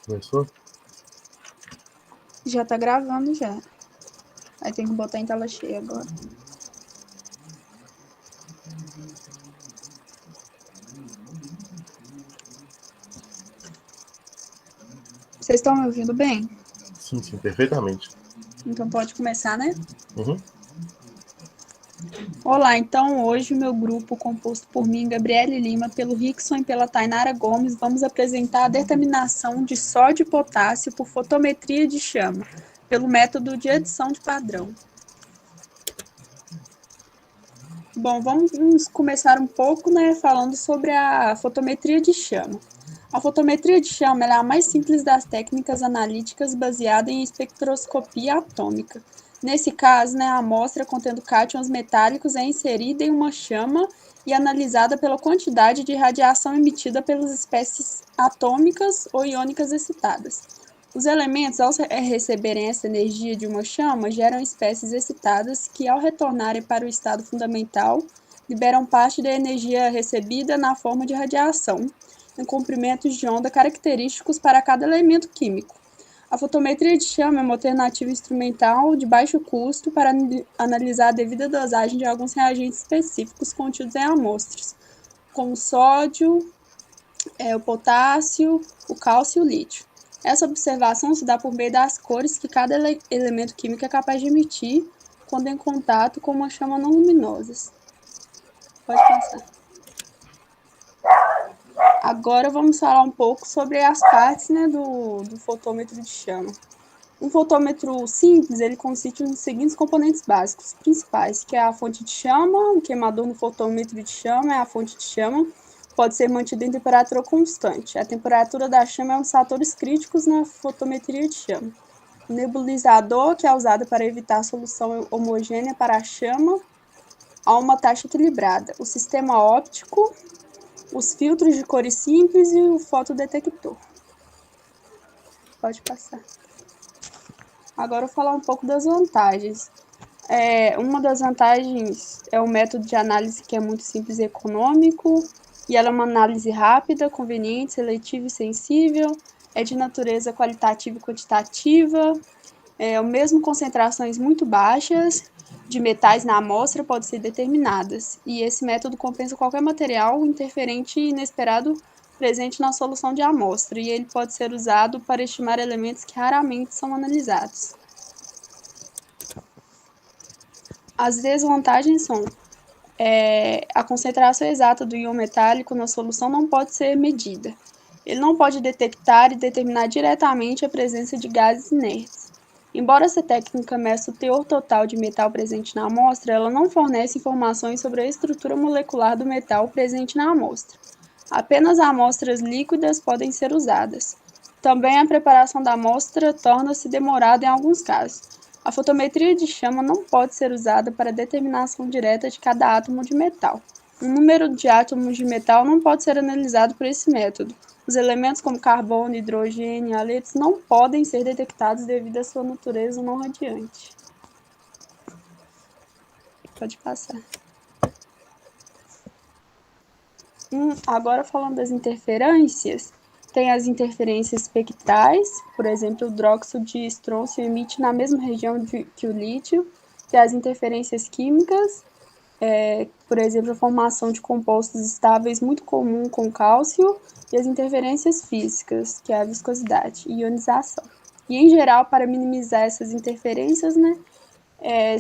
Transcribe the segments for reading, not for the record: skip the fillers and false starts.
Começou? Já tá gravando já. Aí tem que botar em tela cheia agora. Vocês estão me ouvindo bem? Sim, sim, perfeitamente. Então pode começar, né? Uhum. Olá, então hoje o meu grupo, composto por mim, Gabriele Lima, pelo Rickson e pela Tainara Gomes, vamos apresentar a determinação de sódio e potássio por fotometria de chama, pelo método de adição de padrão. Bom, vamos começar um pouco, né, falando sobre a fotometria de chama. A fotometria de chama é a mais simples das técnicas analíticas baseada em espectroscopia atômica. Nesse caso, né, a amostra contendo cátions metálicos é inserida em uma chama e analisada pela quantidade de radiação emitida pelas espécies atômicas ou iônicas excitadas. Os elementos, ao receberem essa energia de uma chama, geram espécies excitadas que, ao retornarem para o estado fundamental, liberam parte da energia recebida na forma de radiação, em comprimentos de onda característicos para cada elemento químico. A fotometria de chama é uma alternativa instrumental de baixo custo para analisar a devida dosagem de alguns reagentes específicos contidos em amostras, como o sódio, o potássio, o cálcio e o lítio. Essa observação se dá por meio das cores que cada elemento químico é capaz de emitir quando em contato com uma chama não luminosa. Pode passar. Agora vamos falar um pouco sobre as partes, né, do fotômetro de chama. Um fotômetro simples, ele consiste nos seguintes componentes básicos principais, que é a fonte de chama, o queimador no fotômetro de chama é a fonte de chama, pode ser mantido em temperatura constante. A temperatura da chama é um dos fatores críticos na fotometria de chama. O nebulizador, que é usado para evitar a solução homogênea para a chama a uma taxa equilibrada. O sistema óptico, os filtros de cores simples e o fotodetector. Pode passar. Agora eu vou falar um pouco das vantagens. Uma das vantagens é o método de análise que é muito simples e econômico, e ela é uma análise rápida, conveniente, seletiva e sensível, é de natureza qualitativa e quantitativa, mesmo concentrações muito baixas de metais na amostra podem ser determinadas, e esse método compensa qualquer material interferente e inesperado presente na solução de amostra, e ele pode ser usado para estimar elementos que raramente são analisados. As desvantagens são a concentração exata do íon metálico na solução não pode ser medida. Ele não pode detectar e determinar diretamente a presença de gases inertes. Embora essa técnica meça o teor total de metal presente na amostra, ela não fornece informações sobre a estrutura molecular do metal presente na amostra. Apenas amostras líquidas podem ser usadas. Também a preparação da amostra torna-se demorada em alguns casos. A fotometria de chama não pode ser usada para determinação direta de cada átomo de metal. O número de átomos de metal não pode ser analisado por esse método. Os elementos como carbono, hidrogênio e haletos não podem ser detectados devido à sua natureza não radiante. Pode passar. Agora falando das interferências, tem as interferências espectrais, por exemplo, o hidróxido de estrôncio emite na mesma região que o lítio. Tem as interferências químicas, por exemplo, a formação de compostos estáveis muito comum com cálcio, e as interferências físicas, que é a viscosidade e ionização. E, em geral, para minimizar essas interferências, né,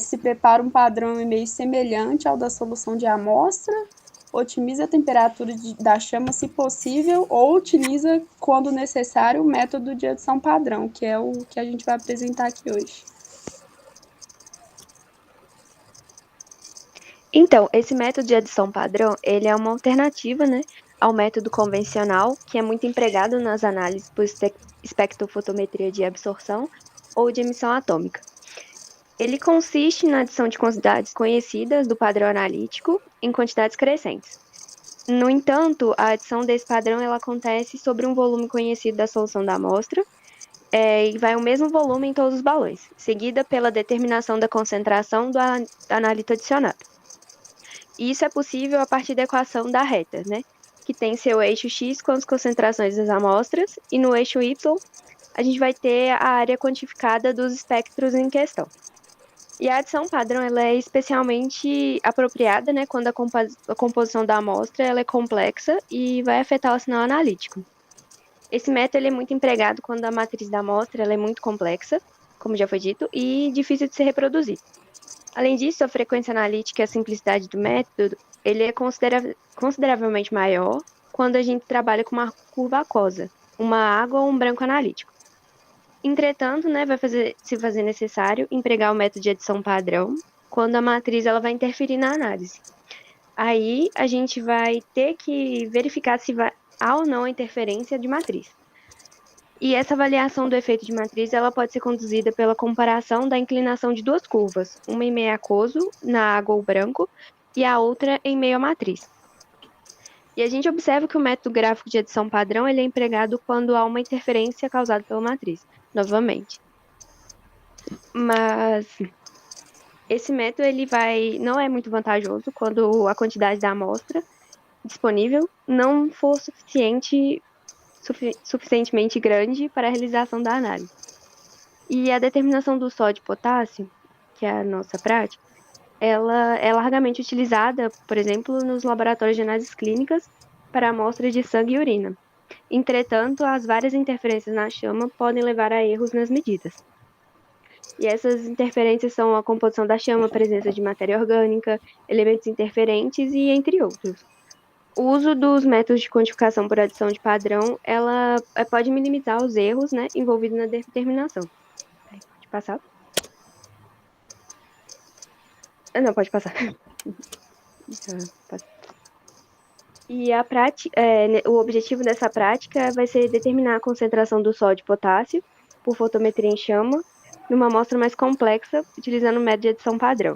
se prepara um padrão meio semelhante ao da solução de amostra, otimiza a temperatura da chama se possível ou utiliza, quando necessário, o método de adição padrão, que é o que a gente vai apresentar aqui hoje. Então, esse método de adição padrão, ele é uma alternativa, né, ao método convencional, que é muito empregado nas análises por espectrofotometria de absorção ou de emissão atômica. Ele consiste na adição de quantidades conhecidas do padrão analítico em quantidades crescentes. No entanto, a adição desse padrão ela acontece sobre um volume conhecido da solução da amostra, e vai o mesmo volume em todos os balões, seguida pela determinação da concentração do analito adicionado. Isso é possível a partir da equação da reta, né? que tem seu eixo X com as concentrações das amostras, e no eixo Y a gente vai ter a área quantificada dos espectros em questão. E a adição padrão ela é especialmente apropriada, né, quando a composição da amostra ela é complexa e vai afetar o sinal analítico. Esse método ele é muito empregado quando a matriz da amostra ela é muito complexa, como já foi dito, e difícil de ser reproduzida. Além disso, a frequência analítica e a simplicidade do método ele é consideravelmente maior quando a gente trabalha com uma curva aquosa, uma água ou um branco analítico. Entretanto, né, se fazer necessário empregar o método de adição padrão quando a matriz ela vai interferir na análise. Aí a gente vai ter que verificar se há ou não a interferência de matriz. E essa avaliação do efeito de matriz ela pode ser conduzida pela comparação da inclinação de duas curvas, uma em meio aquoso, na água ou branco, e a outra em meio à matriz. E a gente observa que o método gráfico de adição padrão ele é empregado quando há uma interferência causada pela matriz, novamente. Mas esse método ele não é muito vantajoso quando a quantidade da amostra disponível não for suficientemente grande para a realização da análise. E a determinação do sódio e potássio, que é a nossa prática, ela é largamente utilizada, por exemplo, nos laboratórios de análises clínicas para amostras de sangue e urina. Entretanto, as várias interferências na chama podem levar a erros nas medidas. E essas interferências são a composição da chama, a presença de matéria orgânica, elementos interferentes e entre outros. O uso dos métodos de quantificação por adição de padrão, ela pode minimizar os erros, né, envolvidos na determinação. Pode passar? Não, pode passar. E o objetivo dessa prática vai ser determinar a concentração do sódio e potássio por fotometria em chama numa amostra mais complexa, utilizando o método de adição padrão.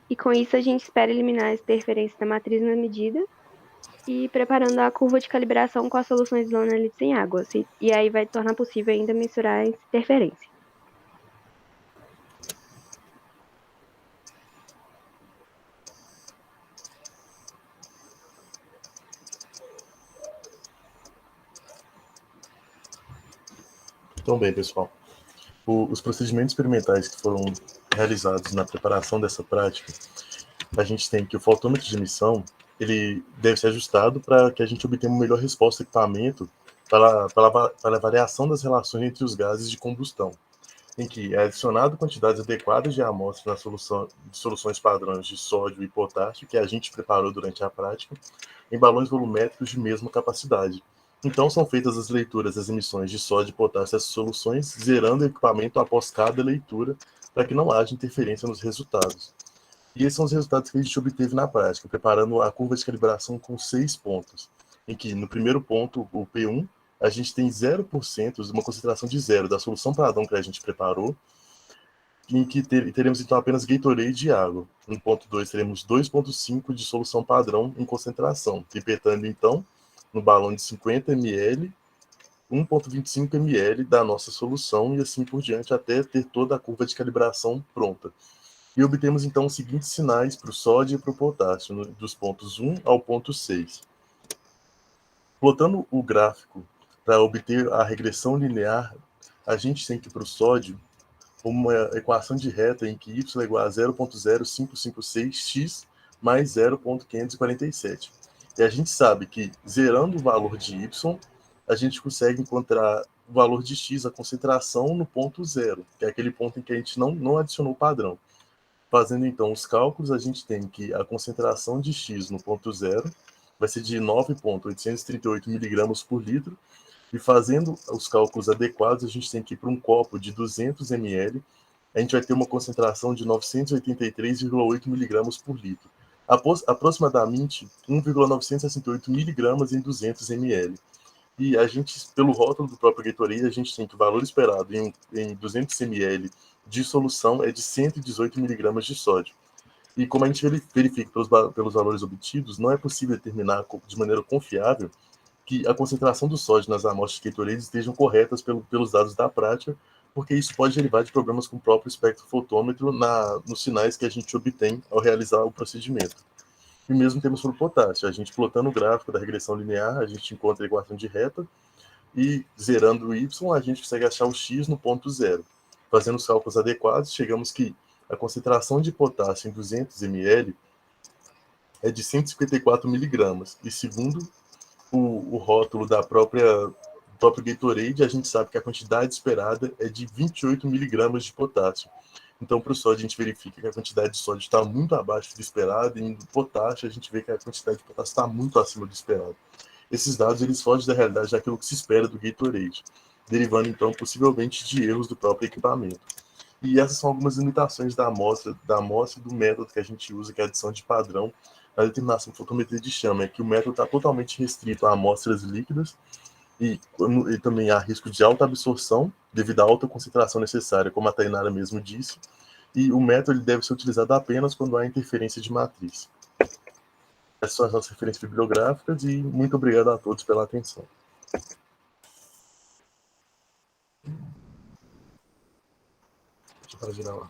E com isso a gente espera eliminar a interferência da matriz na medida e preparando a curva de calibração com as soluções isoanalíticas em água. E aí vai tornar possível ainda mensurar a interferência. Então, bem, pessoal, os procedimentos experimentais que foram realizados na preparação dessa prática, a gente tem que o fotômetro de emissão, ele deve ser ajustado para que a gente obtenha uma melhor resposta do equipamento para a variação das relações entre os gases de combustão, em que é adicionado quantidades adequadas de amostras nas soluções padrões de sódio e potássio que a gente preparou durante a prática, em balões volumétricos de mesma capacidade. Então, são feitas as leituras das emissões de sódio e potássio dessas soluções, zerando o equipamento após cada leitura, para que não haja interferência nos resultados. E esses são os resultados que a gente obteve na prática, preparando a curva de calibração com 6 pontos, em que no primeiro ponto, o P1, a gente tem 0%, uma concentração de zero da solução padrão que a gente preparou, em que teremos então apenas Gatorade e água. No ponto 2, teremos 2,5 de solução padrão em concentração, pipetando então no balão de 50 ml, 1,25 ml da nossa solução e assim por diante até ter toda a curva de calibração pronta. E obtemos então os seguintes sinais para o sódio e para o potássio, dos pontos 1 ao ponto 6. Plotando o gráfico para obter a regressão linear, a gente tem que para o sódio uma equação de reta em que y é igual a 0,0556x mais 0,547. E a gente sabe que, zerando o valor de y, a gente consegue encontrar o valor de x, a concentração, no ponto zero, que é aquele ponto em que a gente não adicionou o padrão. Fazendo, então, os cálculos, a gente tem que a concentração de x no ponto zero vai ser de 9,838 miligramas por litro, e fazendo os cálculos adequados, a gente tem que ir para um copo de 200 ml, a gente vai ter uma concentração de 983,8 miligramas por litro, aproximadamente 1,968 miligramas em 200 ml. E a gente, pelo rótulo do próprio Gatorade, a gente tem que o valor esperado em 200 ml de solução é de 118 miligramas de sódio. E como a gente verifica pelos valores obtidos, não é possível determinar de maneira confiável que a concentração do sódio nas amostras de Gatorade estejam corretas pelos dados da prática, porque isso pode derivar de problemas com o próprio espectrofotômetro nos sinais que a gente obtém ao realizar o procedimento. E mesmo temos para o potássio. A gente plotando o gráfico da regressão linear, a gente encontra a equação de reta, e zerando o y, a gente consegue achar o x no ponto zero. Fazendo os cálculos adequados, chegamos que a concentração de potássio em 200 ml é de 154 miligramas. E segundo o rótulo do próprio Gatorade, a gente sabe que a quantidade esperada é de 28 miligramas de potássio. Então, para o sódio, a gente verifica que a quantidade de sódio está muito abaixo do esperado, e no potássio, a gente vê que a quantidade de potássio está muito acima do esperado. Esses dados eles fogem da realidade daquilo que se espera do Gatorade, derivando, então, possivelmente de erros do próprio equipamento. E essas são algumas limitações da amostra e do método que a gente usa, que é a adição de padrão na determinação de fotometria de chama, é que o método está totalmente restrito a amostras líquidas, e também há risco de alta absorção, devido à alta concentração necessária, como a Tainara mesmo disse, e o método ele deve ser utilizado apenas quando há interferência de matriz. Essas são as nossas referências bibliográficas, e muito obrigado a todos pela atenção. Deixa eu girar lá.